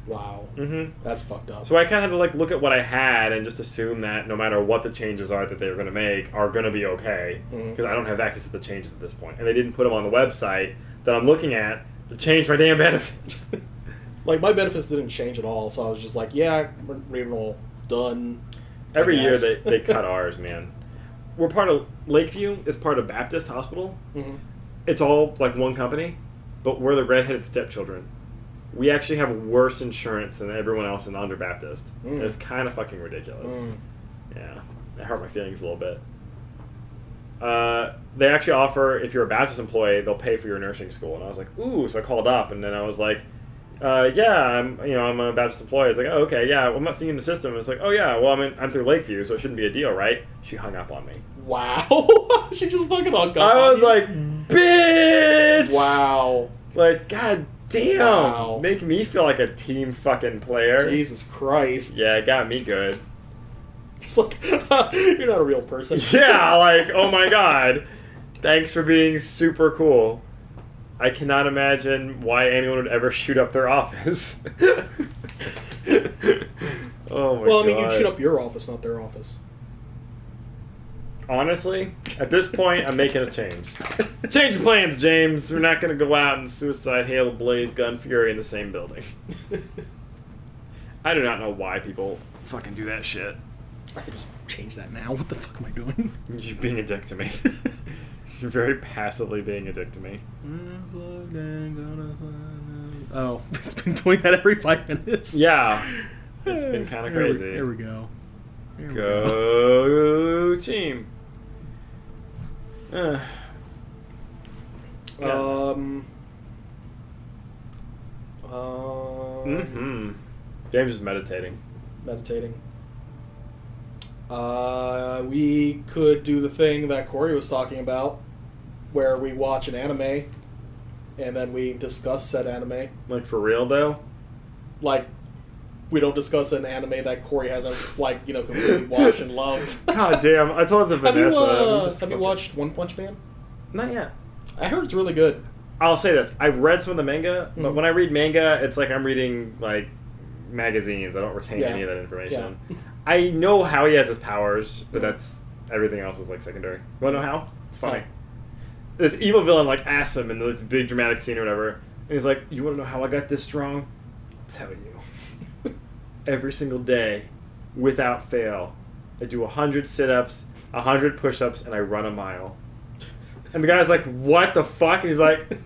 Wow. Mm-hmm. That's fucked up. So I kind of had to like look at what I had and just assume that no matter what the changes are that they're going to make are going to be okay, because I don't have access to the changes at this point, and they didn't put them on the website that I'm looking at to change my damn benefits. Like, my benefits didn't change at all, so I was just like, yeah, we're all done. Every year they cut ours, man. We're part of Lakeview. It's part of Baptist Hospital. Mm-hmm. It's all like one company, but we're the redheaded stepchildren. We actually have worse insurance than everyone else in Under Baptist. It's kind of fucking ridiculous. Yeah, it hurt my feelings a little bit. They actually offer, if you're a Baptist employee, they'll pay for your nursing school. And I was like, ooh, so I called up, and then I was like, yeah, I'm a Baptist employee. It's like, oh, okay, yeah, I'm not seeing the system. It's like, oh yeah, well, I'm through Lakeview, so it shouldn't be a deal, right? She hung up on me. Wow. She just fucking hung up I on was you. like, bitch! Wow. Like, god damn. Wow. Make me feel like a team fucking player. Jesus Christ. Yeah, it got me good. It's like, you're not a real person. Yeah, like, oh my god. Thanks for being super cool. I cannot imagine why anyone would ever shoot up their office. Oh my god. Well, I mean, you'd shoot up your office, not their office. Honestly, at this point, I'm making a change. Change of plans, James. We're not going to go out and suicide, hail, blaze, gun, fury in the same building. I do not know why people fucking do that shit. I could just change that now. What the fuck am I doing? You're being a dick to me. You're very passively being a dick to me. Oh, it's been doing that every 5 minutes. Yeah. It's been kind of crazy. Here we go. Go team. Yeah. James is meditating. We could do the thing that Corey was talking about, where we watch an anime, and then we discuss said anime. Like, for real, though? Like, we don't discuss an anime that Corey hasn't, like, completely watched and loved. God damn, I told it to Vanessa. Have you watched One Punch Man? Not yet. I heard it's really good. I'll say this. I've read some of the manga, but when I read manga, it's like I'm reading, like, magazines. I don't retain any of that information. Yeah. I know how he has his powers, but that's... everything else is, like, secondary. You want to know how? It's funny. This evil villain, like, asks him in this big dramatic scene or whatever, and he's like, you want to know how I got this strong? I'll tell you. Every single day, without fail, I do 100 sit-ups, 100 push-ups, and I run a mile. And the guy's like, what the fuck? And he's like,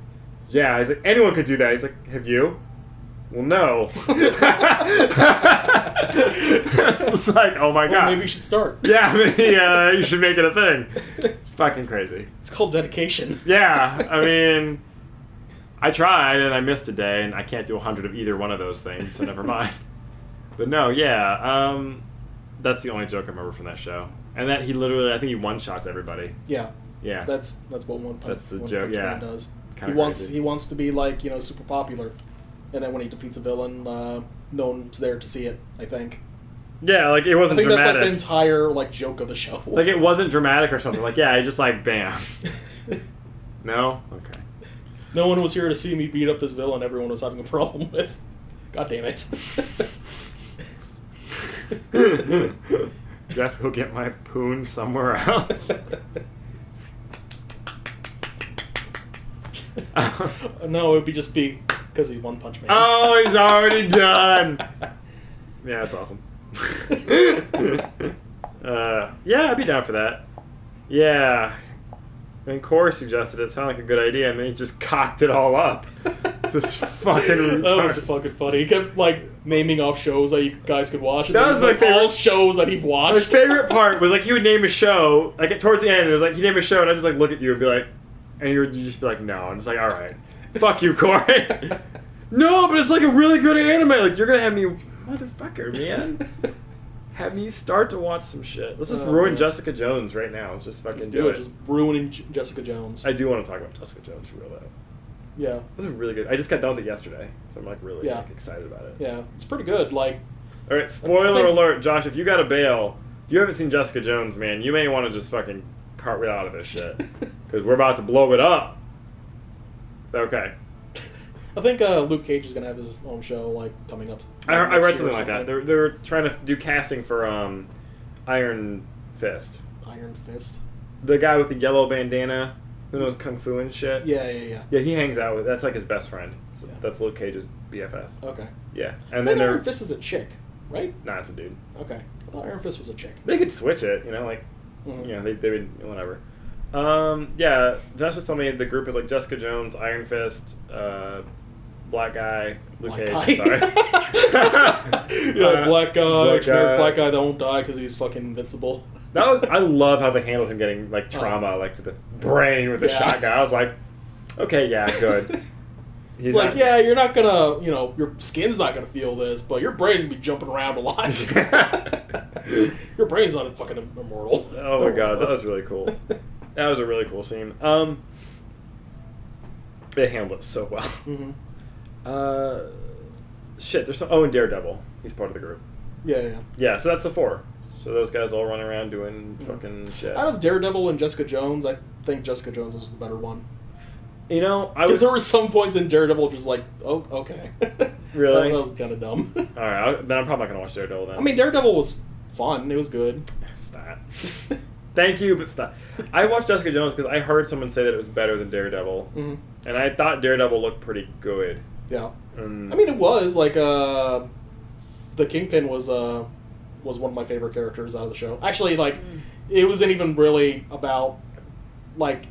yeah. He's like, anyone could do that. He's like, have you? Well, no. It's like, oh my god. Maybe you should start. Yeah, maybe you should make it a thing. It's fucking crazy. It's called dedication. Yeah, I mean, I tried and I missed a day, and I can't do 100 of either one of those things, so never mind. But no, yeah, that's the only joke I remember from that show. And that he literally, I think he one-shots everybody. Yeah. Yeah. That's what One Punch Man does. He wants to be, like, super popular. And then when he defeats a villain, no one's there to see it, I think. Yeah, like, it wasn't dramatic. That's, like, the entire, like, joke of the show. Like, it wasn't dramatic or something. Like, yeah, he just, like, bam. No? Okay. No one was here to see me beat up this villain everyone was having a problem with. God damn it. Just go get my poon somewhere else. No, it would just be because he's One Punch Man. Oh, he's already done. Yeah, that's awesome. Yeah, I'd be down for that. Yeah. I mean, Corey suggested it. Sounded like a good idea, and then he just cocked it all up. Just fucking retarded. That was fucking funny. He kept, like, naming off shows that you guys could watch. And that was my favorite. All shows that he've watched. My favorite part was, like, he would name a show. Like, towards the end, it was like, he'd name a show, and I'd just, like, look at you and be like... And you'd just be like, no. I'm just like, all right. Fuck you, Corey. No, but it's, like, a really good anime. Like, you're going to have me... Motherfucker, man. Have me start to watch some shit. Let's just ruin Jessica Jones right now. Let's just fucking do it. Just ruining Jessica Jones. I do want to talk about Jessica Jones for real, though. Yeah. This is really good. I just got done with it yesterday, so I'm, like, really like, excited about it. Yeah, it's pretty good. Like... All right, spoiler alert, Josh, if you got a bail, if you haven't seen Jessica Jones, man, you may want to just fucking cartwheel out of this shit. Because we're about to blow it up. Okay. I think Luke Cage is gonna have his own show like coming up. I read something like that. They're trying to do casting for Iron Fist. Iron Fist. The guy with the yellow bandana who knows kung fu and shit. Yeah. Yeah, he hangs out with. That's like his best friend. That's Luke Cage's BFF. Okay. Yeah, and then Iron Fist is a chick, right? Nah, it's a dude. Okay, I thought Iron Fist was a chick. They could switch it, like, they would whatever. Yeah, Josh was telling me the group is like Jessica Jones, IronIst, Black Guy, Luke Cage. Sorry. Black guy. Black guy that won't die because he's fucking invincible. I love how they handled him getting like trauma, like to the brain with the shotgun. I was like, okay, yeah, good. He's like, yeah, you're not gonna, your skin's not gonna feel this, but your brain's gonna be jumping around a lot. Your brain's not fucking immortal. Oh my god, that was really cool. That was a really cool scene. They handled it so well. Shit, there's some. Oh, and Daredevil, he's part of the group. Yeah. So that's the 4. So those guys all run around doing fucking shit. Out of Daredevil and Jessica Jones, I think Jessica Jones was the better one. Because there were some points in Daredevil just like, oh, okay. Really? That was kind of dumb. All right, then I'm probably not gonna watch Daredevil then. I mean, Daredevil was fun. It was good. Stop. Thank you, but stop. I watched Jessica Jones because I heard someone say that it was better than Daredevil, and I thought Daredevil looked pretty good. Yeah. I mean, it was like the Kingpin was one of my favorite characters out of the show. Actually, like, it wasn't even really about, like,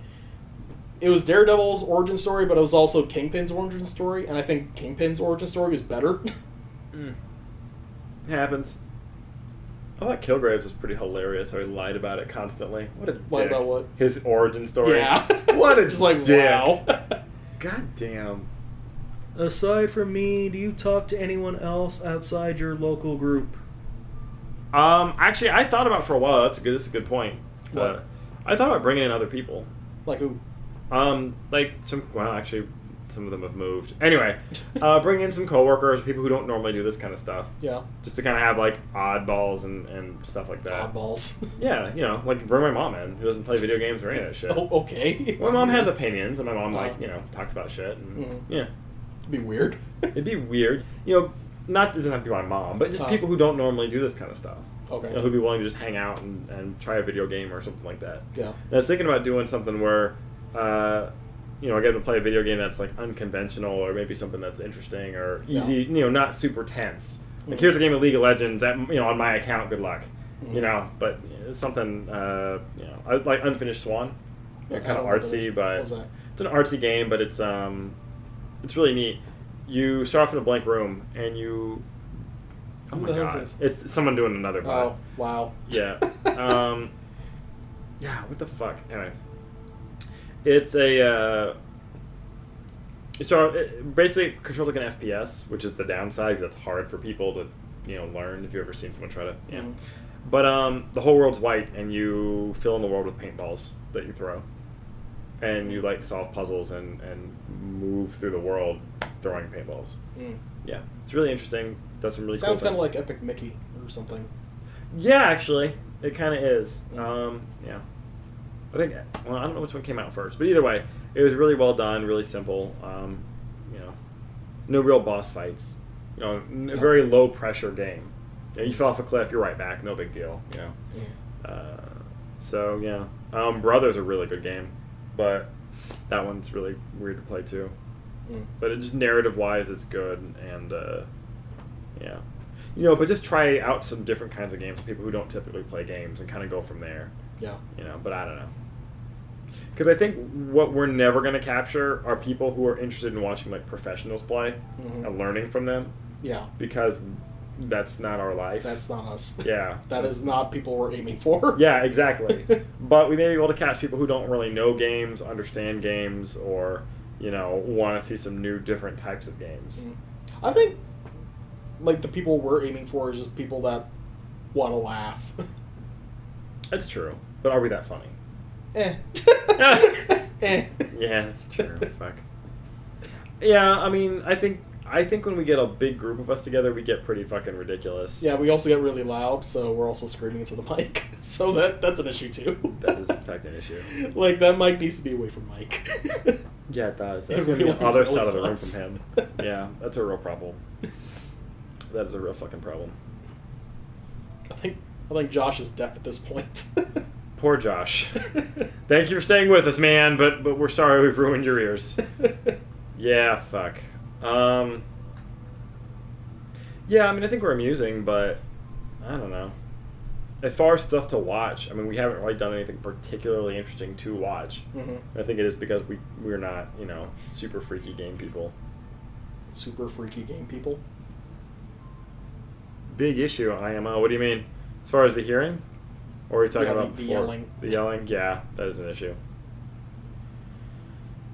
it was Daredevil's origin story, but it was also Kingpin's origin story, and I think Kingpin's origin story was better. It happens. I thought Kilgraves was pretty hilarious how he lied about it constantly. What a dick. Lied about what? His origin story. Yeah. What a just like, dick. wow. God damn. Aside from me, do you talk to anyone else outside your local group? Actually, I thought about for a while. This is a good point. What? I thought about bringing in other people. Like who? Like some. Well, actually, some of them have moved. Anyway, bring in some coworkers, people who don't normally do this kind of stuff. Yeah. Just to kind of have like oddballs and stuff like that. Oddballs. Yeah, like bring my mom in, who doesn't play video games or any of that shit. Oh, okay. My mom has opinions, and my mom talks about shit. And, yeah. It'd be weird. It'd be weird. Not it doesn't have to be my mom, but just people who don't normally do this kind of stuff. Okay. Who'd be willing to just hang out and try a video game or something like that. Yeah. And I was thinking about doing something where, I get to play a video game that's like unconventional, or maybe something that's interesting or easy. Not super tense. Like here's a game of League of Legends that on my account. Good luck. But something. I like Unfinished Swan. Kind of artsy, but it's an artsy game, but it's really neat. You start off in a blank room, and you... Oh my god. It's someone doing another bot. Oh, wow. Yeah. Yeah, what the fuck? Anyway. It's a... basically controls like an FPS, which is the downside, because it's hard for people to, learn, if you've ever seen someone try to... Yeah. But the whole world's white, and you fill in the world with paintballs that you throw. And you solve puzzles and move through the world throwing paintballs. Yeah, it's really interesting. Does some really cool things. Sounds kind of like Epic Mickey or something. Yeah, actually, it kind of is. Yeah, I think. Well, I don't know which one came out first, but either way, it was really well done, really simple. No real boss fights. A very low pressure game. You fell off a cliff, you're right back. No big deal. So yeah, Brother's a really good game. But that one's really weird to play too. But just narrative-wise, it's good, and yeah. But just try out some different kinds of games for people who don't typically play games and kind of go from there. Yeah. But I don't know. Because I think what we're never going to capture are people who are interested in watching professionals play and learning from them. Yeah. Because that's not our life. That's not us. Yeah. That is not people we're aiming for. Yeah, exactly. But we may be able to catch people who don't really know games, understand games, or, want to see some new, different types of games. I think, the people we're aiming for is just people that want to laugh. That's true. But are we that funny? Eh. Yeah, that's true. Fuck. Yeah, I mean, I think when we get a big group of us together, we get pretty fucking ridiculous. Yeah, we also get really loud, so we're also screaming into the mic. So that's an issue, too. That is, in fact, an issue. That mic needs to be away from Mike. Yeah, it does. It That's going to be really, the other really side of the room does. from him. Yeah, that's a real problem. That is a real fucking problem. I think Josh is deaf at this point. Poor Josh. Thank you for staying with us, man, but we're sorry we've ruined your ears. Yeah, fuck. Yeah, I mean, I think we're amusing, but I don't know. As far as stuff to watch, I mean, we haven't really done anything particularly interesting to watch. Mm-hmm. I think it is because we're not, super freaky game people. Super freaky game people. Big issue, IMO. What do you mean? As far as the hearing? Or are you talking about the yelling? The yelling? Yeah, that is an issue.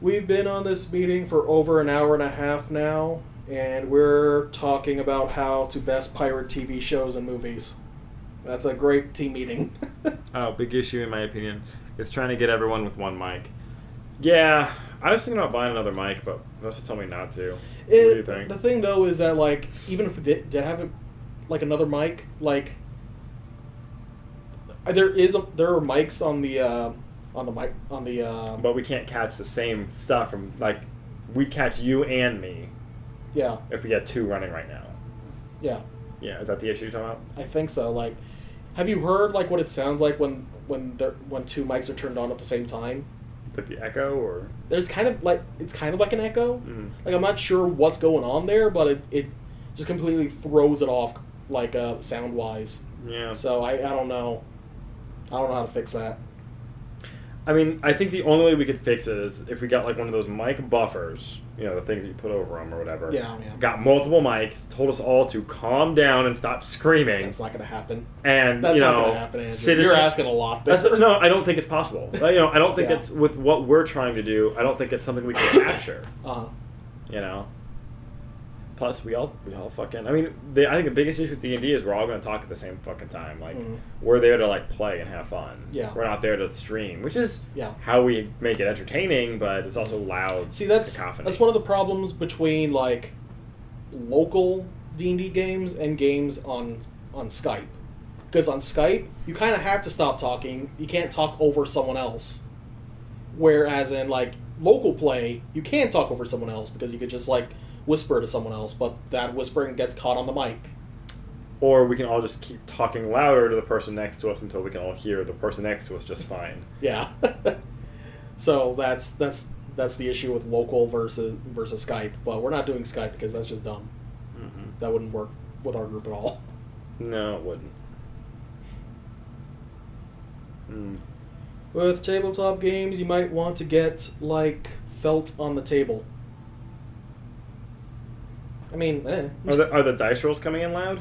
We've been on this meeting for over an hour and a half now, and we're talking about how to best pirate TV shows and movies. That's a great team meeting. Oh, big issue in my opinion. It's trying to get everyone with one mic. Yeah, I was thinking about buying another mic, but most told me not to. What do you think? The thing though is that like even if we did have another mic, like there are mics on the mic on the. But we can't catch the same stuff from like we catch you and me. Yeah. If we had two running right now. Yeah. Yeah, is that the issue you're talking about? I think so. Like, have you heard like what it sounds like when two mics are turned on at the same time? Like the echo, or there's kind of like an echo. Mm. Like I'm not sure what's going on there, but it just completely throws it off like sound wise. Yeah. So I don't know. I don't know how to fix that. I mean, I think the only way we could fix it is if we got like one of those mic buffers, the things that you put over them or whatever. Yeah. Got multiple mics, told us all to calm down and stop screaming. That's not going to happen. And that's not going to happen, Andrew. You're asking a lot there. No, I don't think it's possible. I don't think it's with what we're trying to do. I don't think it's something we can capture. Plus, we all fucking. I mean, I think the biggest issue with D&D is we're all going to talk at the same fucking time. Like, we're there to like play and have fun. Yeah. We're not there to stream, which is how we make it entertaining, but it's also loud. See, that's one of the problems between like local D&D games and games on Skype. Because on Skype, you kind of have to stop talking. You can't talk over someone else. Whereas in like local play, you can talk over someone else because you could just like whisper to someone else, but that whispering gets caught on the mic. Or we can all just keep talking louder to the person next to us until we can all hear the person next to us just fine. Yeah. So that's the issue with local versus Skype, but we're not doing Skype because that's just dumb. Mm-hmm. That wouldn't work with our group at all. No, it wouldn't. With tabletop games, you might want to get like felt on the table. I mean, Are the dice rolls coming in loud?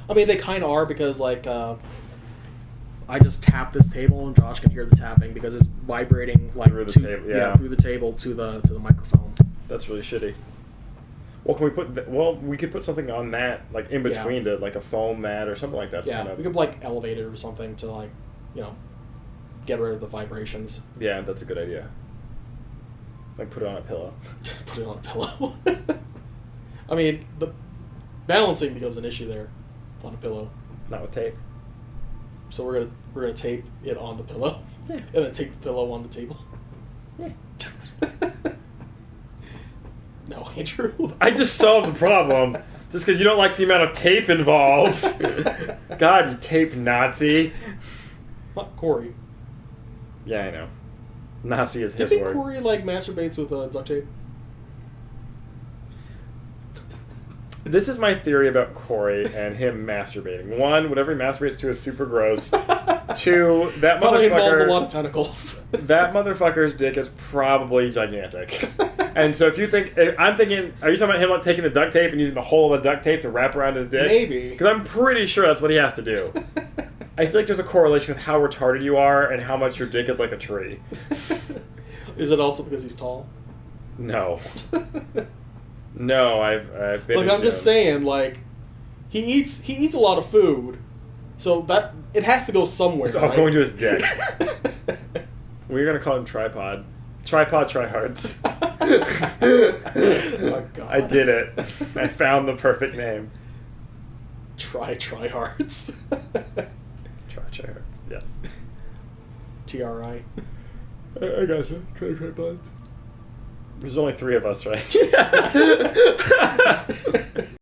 I mean, they kind of are because, like, I just tap this table and Josh can hear the tapping because it's vibrating like through the table. Yeah, through the table to the microphone. That's really shitty. Well, can we put? Well, we could put something on that, like in between, to like a foam mat or something like that. Yeah, we could like elevate it or something to like, get rid of the vibrations. Yeah, that's a good idea. Like put it on a pillow. Put it on a pillow. I mean, the balancing becomes an issue there on a pillow. Not with tape. So we're gonna tape it on the pillow, and then tape the pillow on the table. Yeah. No, Andrew. I just solved the problem. Just because you don't like the amount of tape involved. God, you tape Nazi. Not Corey. Yeah, I know. Nazi is Do you his think word. Corey masturbates with duct tape? This is my theory about Corey and him masturbating. One, whatever he masturbates to is super gross. Two, that probably involves a motherfucker. lot of tentacles. That motherfucker's dick is probably gigantic. And so if you think, I'm thinking, are you talking about him like taking the duct tape and using the whole of the duct tape to wrap around his dick? Maybe. Because I'm pretty sure that's what he has to do. I feel like there's a correlation with how retarded you are and how much your dick is like a tree. Is it also because he's tall? No. No, I've been. Look, I'm just saying, like, he eats a lot of food, so that it has to go somewhere. It's all going to his dick. We're gonna call him Tripod. Tripod Tryhards. Oh God! I did it. I found the perfect name. Tryhards. Tryhards. Yes. TRI. I gotcha. Tripods. There's only 3 of us, right?